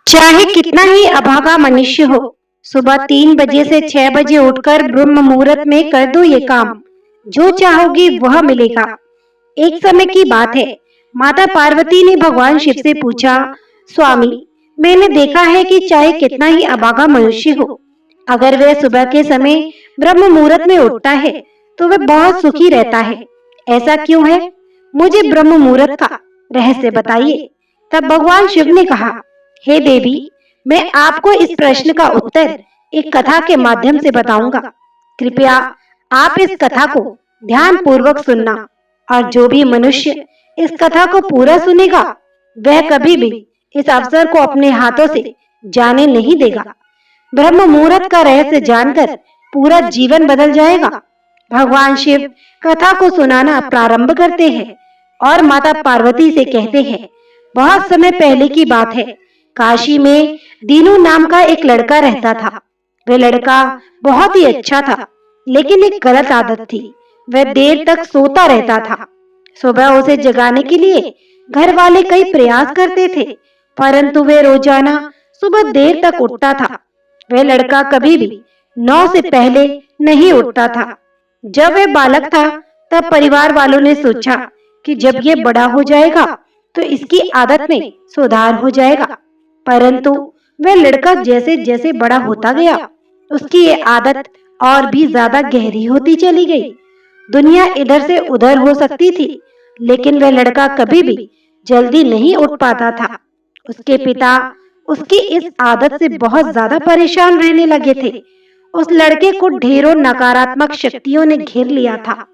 चाहे कितना ही अभागा मनुष्य हो, सुबह 3 बजे से 6 बजे उठकर ब्रह्म मुहूर्त में कर दो ये काम, जो चाहोगी वह मिलेगा। एक समय की बात है, माता पार्वती ने भगवान शिव से पूछा, स्वामी, मैंने देखा है कि चाहे कितना ही अभागा मनुष्य हो, अगर वह सुबह के समय ब्रह्म मुहूर्त में उठता है तो वह बहुत सुखी रहता है। ऐसा क्यों है? मुझे ब्रह्म मुहूर्त का रहस्य बताइए। तब भगवान शिव ने कहा, हे देवी, मैं आपको इस प्रश्न का उत्तर एक कथा के माध्यम से बताऊंगा। कृपया आप इस कथा को ध्यान पूर्वक सुनना, और जो भी मनुष्य इस कथा को पूरा सुनेगा वह कभी भी इस अवसर को अपने हाथों से जाने नहीं देगा। ब्रह्म मुहूर्त का रहस्य जानकर पूरा जीवन बदल जाएगा। भगवान शिव कथा को सुनाना प्रारंभ करते हैं और माता पार्वती से कहते हैं, बहुत समय पहले की बात है, काशी में दीनू नाम का एक लड़का रहता था। वह लड़का बहुत ही अच्छा था, लेकिन एक गलत आदत थी, वह देर तक सोता रहता था। सुबह उसे जगाने के लिए घर वाले कई प्रयास करते थे, परंतु वह रोजाना सुबह देर तक उठता था। वह लड़का कभी भी 9 से पहले नहीं उठता था। जब वह बालक था तब परिवार वालों ने सोचा कि जब ये बड़ा हो जाएगा तो इसकी आदत में सुधार हो जाएगा, परंतु वह लड़का जैसे जैसे बड़ा होता गया उसकी ये आदत और भी ज्यादा गहरी होती चली गई। दुनिया इधर से उधर हो सकती थी, लेकिन वह लड़का कभी भी जल्दी नहीं उठ पाता था। उसके पिता उसकी इस आदत से बहुत ज्यादा परेशान रहने लगे थे। उस लड़के को ढेरों नकारात्मक शक्तियों ने घेर लिया था।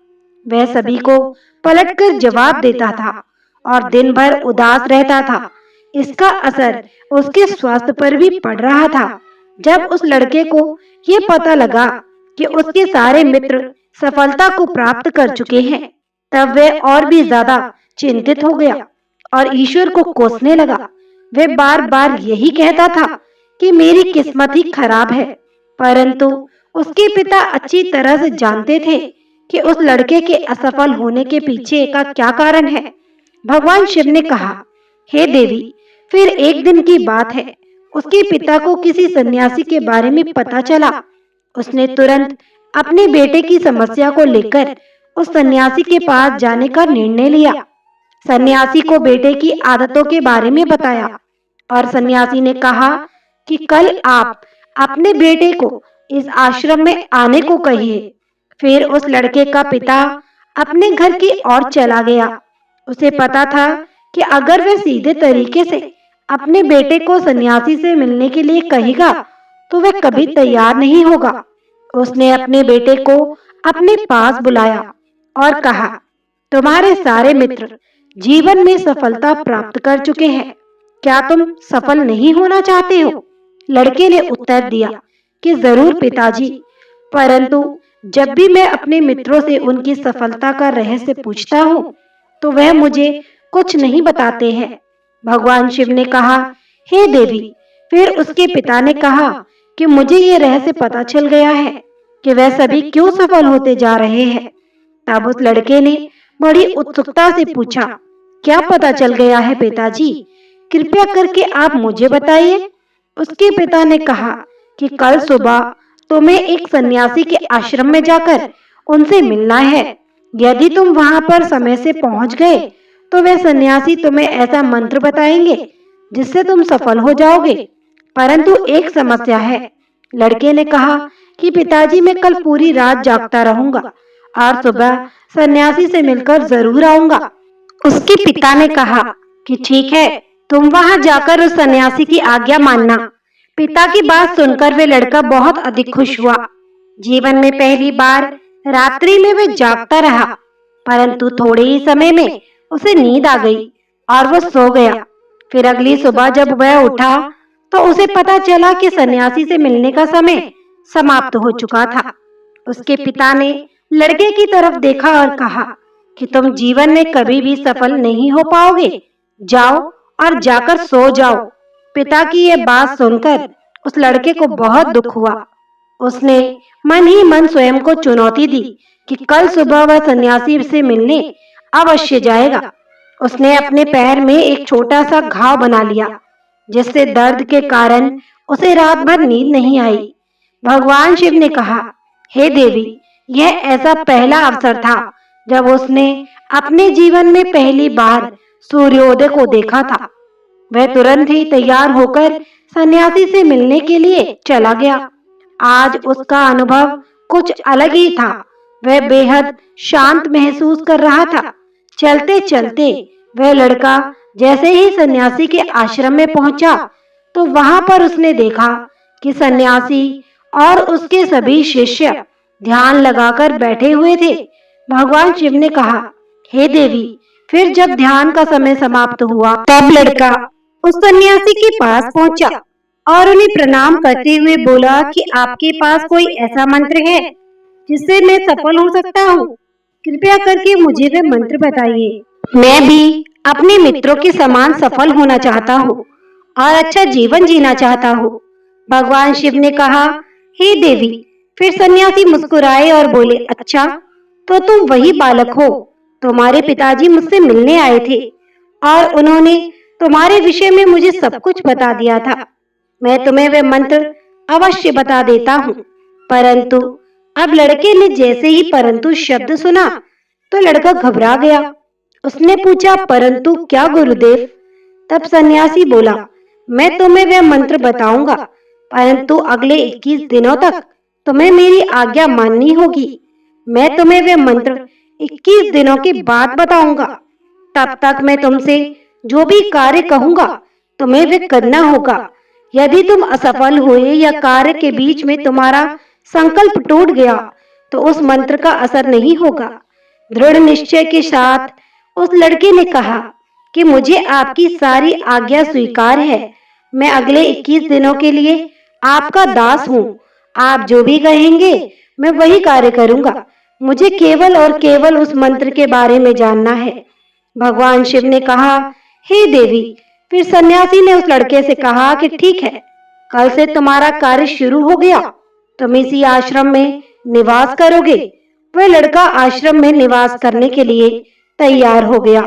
वह सभी को पलटकर जवाब देता था और दिन भर उदास रहता था। इसका असर उसके स्वास्थ्य पर भी पड़ रहा था। जब उस लड़के को ये पता लगा कि उसके सारे मित्र सफलता को प्राप्त कर चुके हैं, तब वह और भी ज्यादा चिंतित हो गया और ईश्वर को कोसने लगा। वह बार बार यही कहता था कि मेरी किस्मत ही खराब है, परंतु उसके पिता अच्छी तरह से जानते थे कि उस लड़के के असफल होने के पीछे का क्या कारण है। भगवान शिव ने कहा, हे देवी, फिर एक दिन की बात है, उसके पिता को किसी सन्यासी के बारे में पता चला। उसने तुरंत अपने बेटे की समस्या को लेकर उस सन्यासी के पास जाने का निर्णय लिया। सन्यासी को बेटे की आदतों के बारे में बताया और सन्यासी ने कहा कि कल आप अपने बेटे को इस आश्रम में आने को कहिए। फिर उस लड़के का पिता अपने घर की ओर चला गया। उसे पता था कि अगर वह सीधे तरीके से अपने बेटे को सन्यासी से मिलने के लिए कहेगा तो वह कभी तैयार नहीं होगा। उसने अपने बेटे को अपने पास बुलाया और कहा, तुम्हारे सारे मित्र जीवन में सफलता प्राप्त कर चुके हैं, क्या तुम सफल नहीं होना चाहते हो? लड़के ने उत्तर दिया कि जरूर पिताजी, परंतु जब भी मैं अपने मित्रों से उनकी सफलता का रहस्य पूछता हूँ तो वह मुझे कुछ नहीं बताते हैं। भगवान शिव ने कहा, हे देवी, फिर उसके पिता ने कहा कि मुझे ये रहस्य पता चल गया है कि वह सभी क्यों सफल होते जा रहे हैं। तब उस लड़के ने बड़ी उत्सुकता से पूछा, क्या पता चल गया है पिताजी? कृपया करके आप मुझे बताइए। उसके पिता ने कहा कि कल सुबह तुम्हें एक सन्यासी के आश्रम में जाकर उनसे मिलना है। यदि तुम वहां पर समय से पहुंच गए तो वह सन्यासी तुम्हें ऐसा मंत्र बताएंगे जिससे तुम सफल हो जाओगे, परंतु एक समस्या है। लड़के ने कहा कि पिताजी, मैं कल पूरी रात जागता रहूंगा और सुबह सन्यासी से मिलकर जरूर आऊंगा। उसके पिता ने कहा कि ठीक है, तुम वहां जाकर उस सन्यासी की आज्ञा मानना। पिता की बात सुनकर वे लड़का बहुत अधिक खुश हुआ। जीवन में पहली बार रात्रि में वह जागता रहा, परंतु थोड़े ही समय में उसे नींद आ गई और वह सो गया। फिर अगली सुबह जब वह उठा तो उसे पता चला कि सन्यासी से मिलने का समय समाप्त हो चुका था। उसके पिता ने लड़के की तरफ देखा और कहा कि तुम जीवन में कभी भी सफल नहीं हो पाओगे, जाओ और जाकर सो जाओ। पिता की यह बात सुनकर उस लड़के को बहुत दुख हुआ। उसने मन ही मन स्वयं को चुनौती दी कि कल सुबह वह सन्यासी से मिलने अवश्य जाएगा। उसने अपने पैर में एक छोटा सा घाव बना लिया, जिससे दर्द के कारण उसे रात भर नींद नहीं आई। भगवान शिव ने कहा, हे देवी, यह ऐसा पहला अवसर था जब उसने अपने जीवन में पहली बार सूर्योदय को देखा था। वह तुरंत ही तैयार होकर सन्यासी से मिलने के लिए चला गया। आज उसका अनुभव कुछ अलग ही था। वह बेहद शांत महसूस कर रहा था। चलते चलते वह लड़का जैसे ही सन्यासी के आश्रम में पहुंचा, तो वहां पर उसने देखा कि सन्यासी और उसके सभी शिष्य ध्यान लगाकर बैठे हुए थे। भगवान शिव ने कहा, हे देवी, फिर जब ध्यान का समय समाप्त हुआ, तब लड़का उस सन्यासी के पास पहुंचा और उन्हें प्रणाम करते हुए बोला कि आपके पास कोई ऐसा मंत्र है जिससे मैं सफल हो सकता हूँ? कृपया करके मुझे वह मंत्र बताइए। मैं भी अपने मित्रों के समान सफल होना चाहता हूँ और अच्छा जीवन जीना चाहता हूँ। भगवान शिव ने कहा, हे देवी। फिर सन्यासी मुस्कुराए और बोले, अच्छा, तो तुम वही बालक हो। तुम्हारे पिताजी मुझसे मिलने आए थे और उन्होंने तुम्हारे विषय में मुझे सब कुछ बता दिया था। मैं तुम्हें वह मंत्र अवश्य बता देता हूँ। परंतु अब लड़के ने जैसे ही परंतु शब्द सुना, तो लड़का घबरा गया। उसने पूछा, परंतु क्या गुरुदेव? तब सन्यासी बोला, मैं तुम्हें वह मंत्र बताऊंगा, परंतु अगले 21 दिनों तक तुम्हें मेरी आज्ञा माननी होगी। मैं तुम्हें वह मंत्र 21 दिनों के बाद बताऊंगा। तब तक मैं तुमसे जो भी कार्य कहूंगा तुम्हें वह करना होगा। यदि तुम असफल हुए या कार्य के बीच में तुम्हारा संकल्प टूट गया, तो उस मंत्र का असर नहीं होगा। दृढ़ निश्चय के साथ उस लड़के ने कहा कि मुझे आपकी सारी आज्ञा स्वीकार है। मैं अगले 21 दिनों के लिए आपका दास हूँ। आप जो भी कहेंगे मैं वही कार्य करूंगा। मुझे केवल और केवल उस मंत्र के बारे में जानना है। भगवान शिव ने कहा, हे देवी। फिर सन्यासी ने उस लड़के से कहा कि ठीक है, कल से तुम्हारा कार्य शुरू हो गया। तुम इसी आश्रम में निवास करोगे। वह लड़का आश्रम में निवास करने के लिए तैयार हो गया।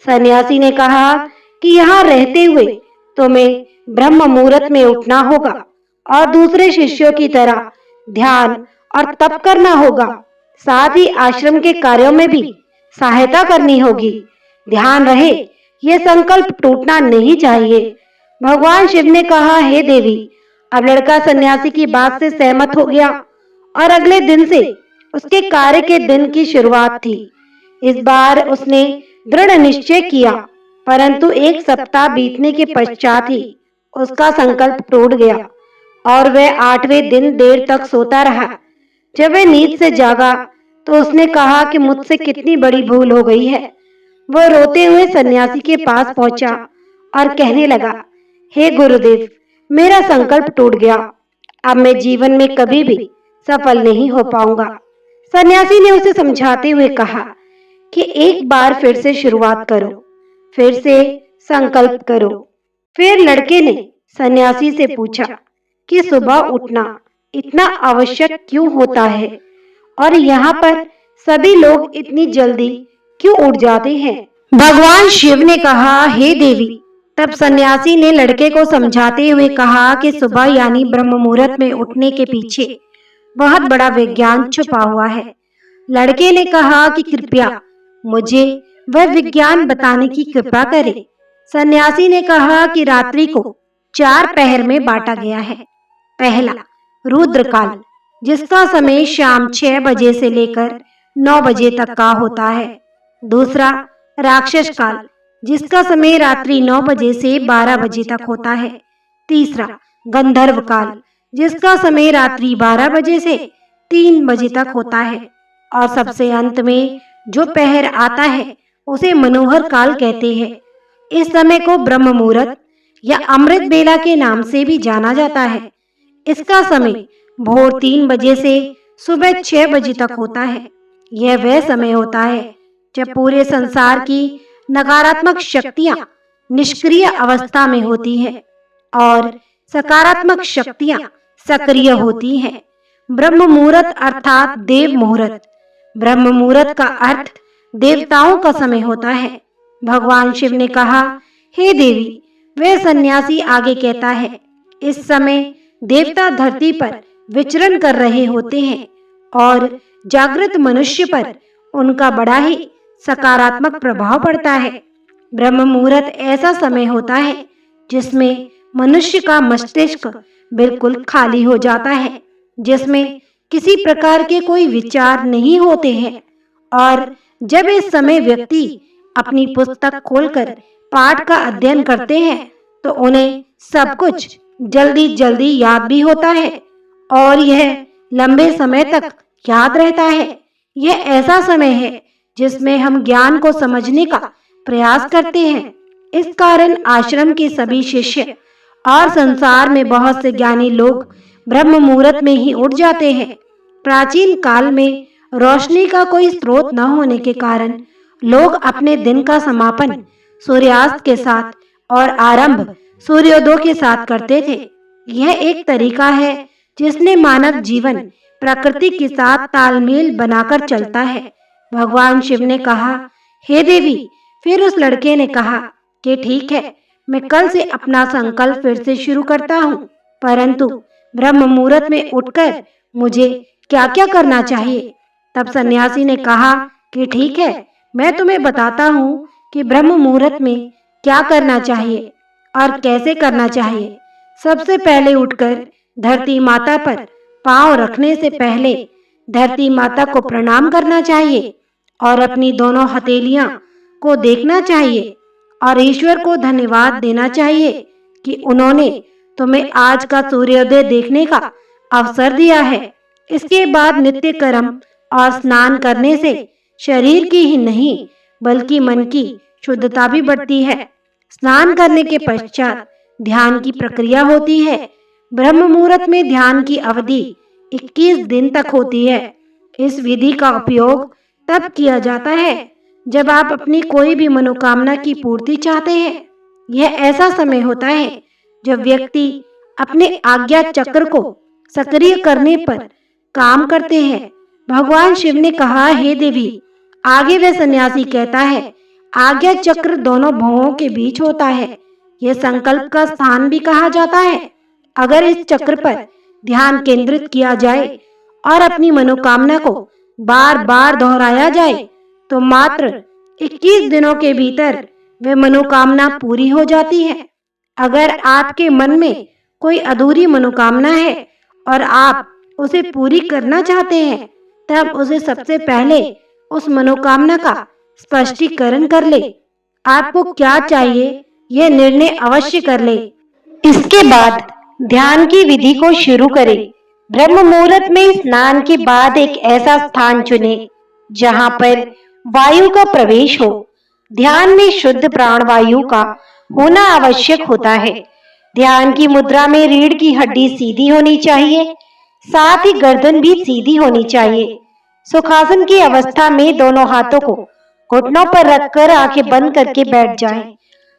सन्यासी ने कहा कि यहाँ रहते हुए तुम्हें ब्रह्म मुहूर्त में उठना होगा और दूसरे शिष्यों की तरह ध्यान और तप करना होगा। साथ ही आश्रम के कार्यों में भी सहायता करनी होगी। ध्यान रहे, यह संकल्प टूटना नहीं चाहिए। भगवान शिव ने कहा, हे देवी। अब लड़का सन्यासी की बात से सहमत हो गया और अगले दिन से उसके कार्य के दिन की शुरुआत थी। इस बार उसने दृढ़ निश्चय किया, परंतु एक सप्ताह बीतने के पश्चात ही उसका संकल्प टूट गया और वह 8वें दिन देर तक सोता रहा। जब वह नींद से जागा, तो उसने कहा कि मुझसे कितनी बड़ी भूल हो गई है। वह रोते हुए सन्यासी के पास पहुंचा और कहने लगा, हे गुरुदेव, मेरा संकल्प टूट गया। अब मैं जीवन में कभी भी सफल नहीं हो पाऊंगा। सन्यासी ने उसे समझाते हुए कहा कि एक बार फिर से शुरुआत करो, फिर से संकल्प करो। फिर लड़के ने सन्यासी से पूछा कि सुबह उठना इतना आवश्यक क्यों होता है और यहाँ पर सभी लोग इतनी जल्दी क्यों उठ जाते हैं? भगवान शिव ने कहा, हे देवी। तब सन्यासी ने लड़के को समझाते हुए कहा कि सुबह यानी ब्रह्म मुहूर्त में उठने के पीछे बहुत बड़ा विज्ञान छुपा हुआ है। लड़के ने कहा कि कृपया मुझे वह विज्ञान बताने की कृपा करें। सन्यासी ने कहा कि रात्रि को 4 पहर में बांटा गया है। पहला रुद्रकाल, जिसका समय शाम 6 बजे से लेकर 9 बजे तक का होता है। दूसरा राक्षस काल, जिसका समय रात्रि 9 बजे से 12 बजे तक होता है। तीसरा गंधर्व काल, जिसका समय रात्रि 12 बजे से 3 बजे तक होता है। और सबसे अंत में जो पहर आता है उसे मनोहर काल कहते हैं। इस समय को ब्रह्म मुहूर्त या अमृत बेला के नाम से भी जाना जाता है। इसका समय भोर 3 बजे से सुबह 6 बजे तक होता है। यह वह समय होता है जब पूरे संसार की नकारात्मक शक्तियां निष्क्रिय अवस्था में होती हैं और सकारात्मक शक्तियां सक्रिय होती हैं। ब्रह्म मुहूर्त अर्थात देव मुहूर्त। ब्रह्म मुहूर्त का अर्थ देवताओं का समय होता है। भगवान शिव ने कहा, हे देवी, वह सन्यासी आगे कहता है, इस समय देवता धरती पर विचरण कर रहे होते हैं और जागृत मनुष्य पर उनका बड़ा ही सकारात्मक प्रभाव पड़ता है। ब्रह्म मुहूर्त ऐसा समय होता है जिसमें मनुष्य का मस्तिष्क बिल्कुल खाली हो जाता है, जिसमें किसी प्रकार के कोई विचार नहीं होते हैं। और जब इस समय व्यक्ति अपनी पुस्तक खोलकर पाठ का अध्ययन करते हैं तो उन्हें सब कुछ जल्दी जल्दी याद भी होता है और यह लंबे समय तक याद रहता है। यह ऐसा समय है जिसमें हम ज्ञान को समझने का प्रयास करते हैं। इस कारण आश्रम के सभी शिष्य और संसार में बहुत से ज्ञानी लोग ब्रह्म मुहूर्त में ही उठ जाते हैं। प्राचीन काल में रोशनी का कोई स्रोत न होने के कारण लोग अपने दिन का समापन सूर्यास्त के साथ और आरंभ सूर्योदय के साथ करते थे। यह एक तरीका है जिसने मानव जीवन प्रकृति के साथ तालमेल बनाकर चलता है। भगवान शिव ने कहा, हे देवी। फिर उस लड़के ने कहा कि ठीक है, मैं कल से अपना संकल्प फिर से शुरू करता हूँ, परंतु ब्रह्म मुहूर्त में उठकर मुझे क्या क्या करना चाहिए। तब सन्यासी ने कहा कि ठीक है, मैं तुम्हें बताता हूँ कि ब्रह्म मुहूर्त में क्या करना चाहिए और कैसे करना चाहिए। सबसे पहले उठकर धरती माता पर पांव रखने से पहले धरती माता को प्रणाम करना चाहिए और अपनी दोनों हथेलियां को देखना चाहिए और ईश्वर को धन्यवाद देना चाहिए कि उन्होंने तुम्हें आज का सूर्योदय देखने का अवसर दिया है। इसके बाद नित्य कर्म और स्नान करने से शरीर की ही नहीं बल्कि मन की शुद्धता भी बढ़ती है। स्नान करने के पश्चात ध्यान की प्रक्रिया होती है। ब्रह्म मुहूर्त में ध्यान की अवधि 21 दिन तक होती है। इस विधि का उपयोग तब किया जाता है जब आप अपनी कोई भी मनोकामना की पूर्ति चाहते हैं। यह ऐसा समय होता है जब व्यक्ति अपने आज्ञा चक्र को सक्रिय करने पर काम करते हैं। भगवान शिव ने कहा, हे देवी। आगे वह सन्यासी कहता है, आज्ञा चक्र दोनों भुवों के बीच होता है। यह संकल्प का स्थान भी कहा जाता है। अगर इस चक्र पर ध्यान केंद्रित किया जाए और अपनी मनोकामना को बार बार दोहराया जाए तो मात्र 21 दिनों के भीतर वह मनोकामना पूरी हो जाती है। अगर आपके मन में कोई अधूरी मनोकामना है और आप उसे पूरी करना चाहते हैं, तब उसे सबसे पहले उस मनोकामना का स्पष्टीकरण कर ले। आपको क्या चाहिए यह निर्णय अवश्य कर ले। इसके बाद ध्यान की विधि को शुरू करें। ब्रह्म मुहूर्त में स्नान के बाद एक ऐसा स्थान चुने जहां पर वायु का प्रवेश हो। ध्यान में शुद्ध प्राणवायु का होना आवश्यक होता है। ध्यान की मुद्रा में रीढ़ की हड्डी सीधी होनी चाहिए, साथ ही गर्दन भी सीधी होनी चाहिए। सुखासन की अवस्था में दोनों हाथों को घुटनों पर रखकर आंखें बंद करके बैठ जाएं।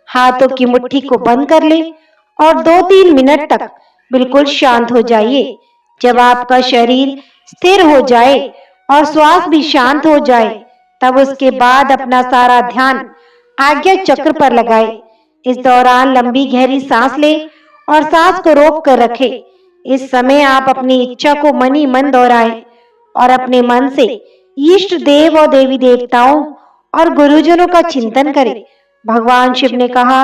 हाथों की मुट्ठी को बंद कर लें और 2-3 मिनट तक बिल्कुल शांत हो जाइए। जब आपका शरीर स्थिर हो जाए और श्वास भी शांत हो जाए, तब उसके बाद अपना सारा ध्यान आज्ञा चक्र पर लगाए। इस दौरान लंबी गहरी सांस लें और सांस को रोक कर रखें। इस समय आप अपनी इच्छा को मन ही मन दोहराएं और अपने मन से इष्ट देव और देवी देवताओं और गुरुजनों का चिंतन करें। भगवान शिव ने कहा,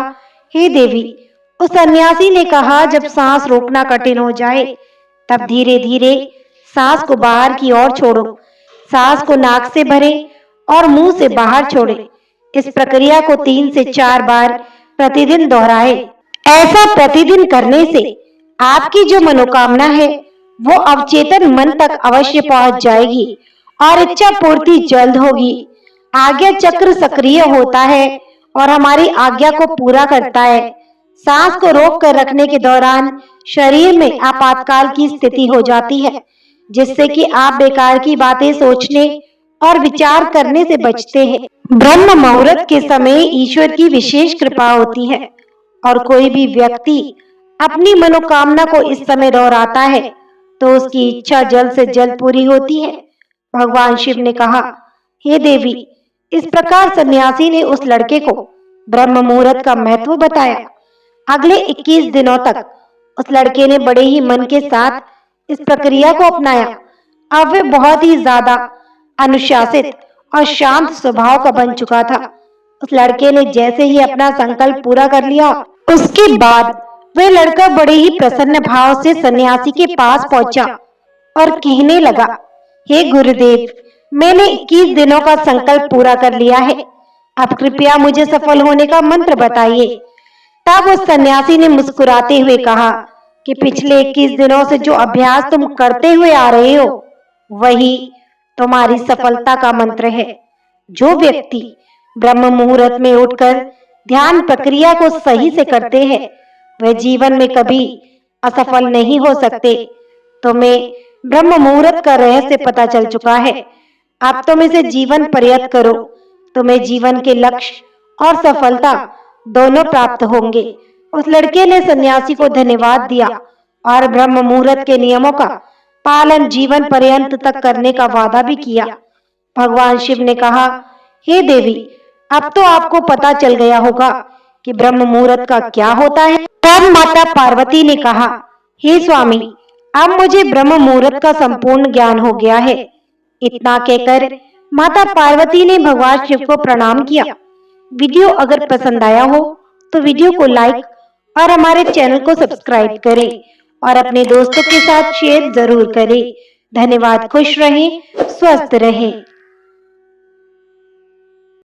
हे देवी। उस सन्यासी ने कहा, जब सांस रोकना कठिन हो जाए तब धीरे धीरे सांस को बाहर की ओर छोड़ो। सांस को नाक से भरें और मुंह से बाहर छोड़ें। इस प्रक्रिया को 3 से 4 बार प्रतिदिन दोहराएं। ऐसा प्रतिदिन करने से आपकी जो मनोकामना है वो अवचेतन मन तक अवश्य पहुंच जाएगी और इच्छा पूर्ति जल्द होगी। आज्ञा चक्र सक्रिय होता है और हमारी आज्ञा को पूरा करता है। सांस को रोक कर रखने के दौरान शरीर में आपातकाल की स्थिति हो जाती है, जिससे कि आप बेकार की बातें सोचने और विचार करने से बचते हैं। ब्रह्म मुहूर्त के समय ईश्वर की विशेष कृपा होती है और कोई भी व्यक्ति अपनी मनोकामना को इस समय दोहराता है तो उसकी इच्छा जल्द से जल्द पूरी होती है। भगवान शिव ने कहा, हे देवी। इस प्रकार सन्यासी ने उस लड़के को ब्रह्म मुहूर्त का महत्व बताया। अगले 21 दिनों तक उस लड़के ने बड़े ही मन के साथ इस प्रक्रिया को अपनाया। अब वह बहुत ही ज्यादा अनुशासित और शांत स्वभाव का बन चुका था। उस लड़के ने जैसे ही अपना संकल्प पूरा कर लिया, उसके बाद वह लड़का बड़े ही प्रसन्न भाव से सन्यासी के पास पहुंचा और कहने लगा, हे गुरुदेव, मैंने 21 दिनों का संकल्प पूरा कर लिया है। अब कृपया मुझे सफल होने का मंत्र बताइए। तब उस सन्यासी ने मुस्कुराते हुए कहा कि पिछले 21 दिनों से जो अभ्यास तुम करते हुए आ रहे हो, वही तुम्हारी सफलता का मंत्र है। जो व्यक्ति ब्रह्म मुहूर्त में उठकर ध्यान प्रक्रिया को सही से करते हैं, वह जीवन में कभी असफल नहीं हो सकते। तुम्हें ब्रह्म मुहूर्त का रहस्य पता चल चुका है। अब तुम इसे जीवन पर्यंत करो। तुम्हें जीवन के लक्ष्य और सफलता दोनों प्राप्त होंगे। उस लड़के ने सन्यासी को धन्यवाद दिया और ब्रह्म मुहूर्त के नियमों का पालन जीवन पर्यंत तक करने का वादा भी किया। भगवान शिव ने कहा, हे देवी, अब तो आपको पता चल गया होगा कि ब्रह्म मुहूर्त का क्या होता है। तब माता पार्वती ने कहा, हे स्वामी, अब मुझे ब्रह्म मुहूर्त का संपूर्ण ज्ञान हो गया है। इतना कहकर माता पार्वती ने भगवान शिव को प्रणाम किया। वीडियो अगर पसंद आया हो तो वीडियो को लाइक और हमारे चैनल को सब्सक्राइब करें और अपने दोस्तों के साथ शेयर जरूर करें। धन्यवाद। खुश रहें, स्वस्थ रहें।